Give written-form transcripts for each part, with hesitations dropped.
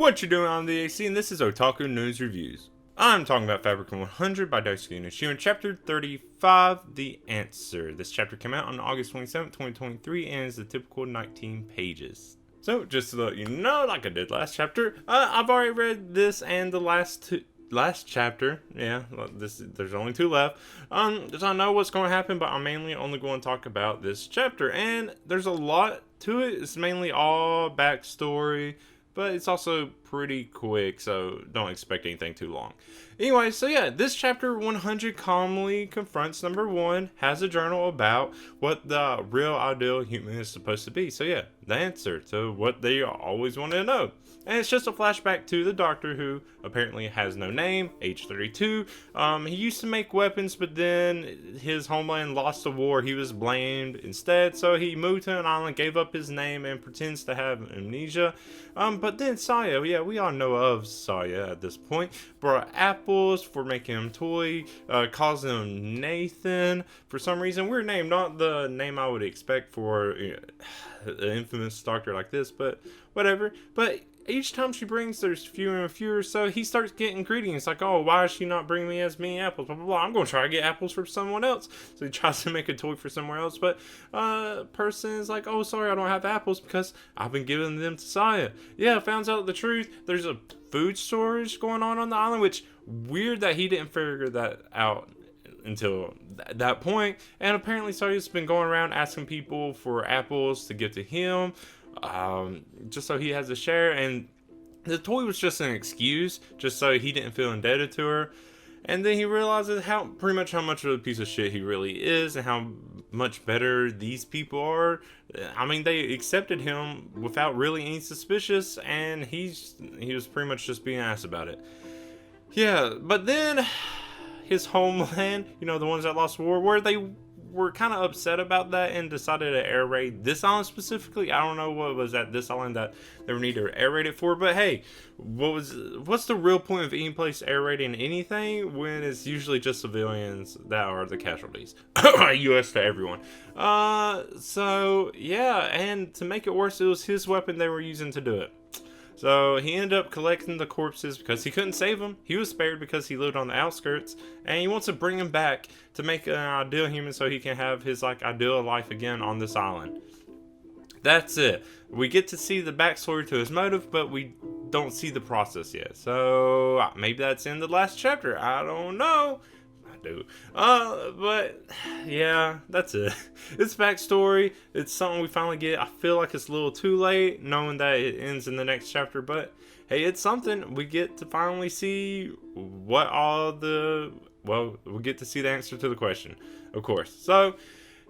What you doing on the AC, and this is Otaku News Reviews. I'm talking about Fabricant 100 by Daisuke Enoshima, Chapter 35, The Answer. This chapter came out on August 27, 2023, and is the typical 19 pages. So, just to let you know, like I did last chapter, I've already read this and the last chapter. Yeah, there's only 2 left. So I know what's going to happen, but I'm mainly only going to talk about this chapter, and there's a lot to it. It's mainly all backstory, but it's also pretty quick, so don't expect anything too long. Anyway, so yeah, this chapter 100 calmly confronts number 1, has a journal about what the real ideal human is supposed to be. So yeah, the answer to what they always wanted to know. And it's just a flashback to the doctor, who apparently has no name, age 32. He used to make weapons, but then his homeland lost the war. He was blamed instead, so he moved to an island, gave up his name, and pretends to have amnesia. But then Saya, yeah, we all know of Saya at this point, brought apples for making him toy, calls him Nathan for some reason. Weird name, not the name I would expect for an infamous doctor like this, but whatever. But each time she brings, there's fewer and fewer, so he starts getting greedy. It's like, oh, why is she not bringing me as many apples? Blah, blah, blah. I'm going to try to get apples for someone else. So he tries to make a toy for somewhere else, but person is like, oh, sorry, I don't have apples because I've been giving them to Saya. Yeah, finds out the truth. There's a food storage going on the island, which weird that he didn't figure that out until that point. And apparently Saya's been going around asking people for apples to give to him, just so he has a share, and the toy was just an excuse, just so he didn't feel indebted to her. And then he realizes pretty much how much of a piece of shit he really is, and how much better these people are. I mean, they accepted him without really any suspicious, and he was pretty much just being ass about it. Yeah, but then his homeland, you know, the ones that lost the war, where they were kind of upset about that and decided to air raid this island specifically. I don't know what was at this island that they would need to air raid it for, but hey, what's the real point of any place air raiding anything when it's usually just civilians that are the casualties? US to everyone. So yeah, and to make it worse, it was his weapon they were using to do it. So he ended up collecting the corpses because he couldn't save them. He was spared because he lived on the outskirts, and he wants to bring them back to make an ideal human so he can have his ideal life again on this island. That's it. We get to see the backstory to his motive, but we don't see the process yet. So maybe that's in the last chapter. I don't know. Do. But yeah, that's it. It's backstory. It's something we finally get. I feel like it's a little too late, knowing that it ends in the next chapter, but hey, it's something. We get to finally see we get to see the answer to the question, of course. So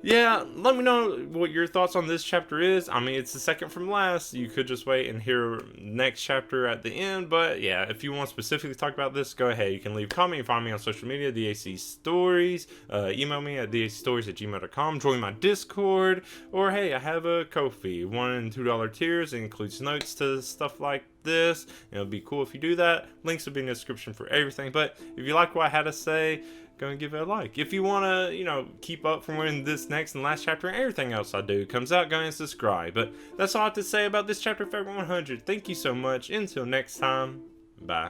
yeah, let me know what your thoughts on this chapter is. I mean, it's the second from last. You could just wait and hear next chapter at the end. But yeah, if you want to specifically talk about this, go ahead. You can leave a comment. You can find me on social media, DAC Stories. Email me at dacstories@gmail.com. Join my Discord. Or hey, I have a Ko-fi. $1 and $2 tiers. It includes notes to stuff like this. It'll be cool if you do that. Links will be in the description for everything. But if you like what I had to say, go and give it a like. If you want to, keep up from when this next and last chapter and everything else I do comes out, go and subscribe. But that's all I have to say about this chapter, Fabricant 100. Thank you so much. Until next time, bye.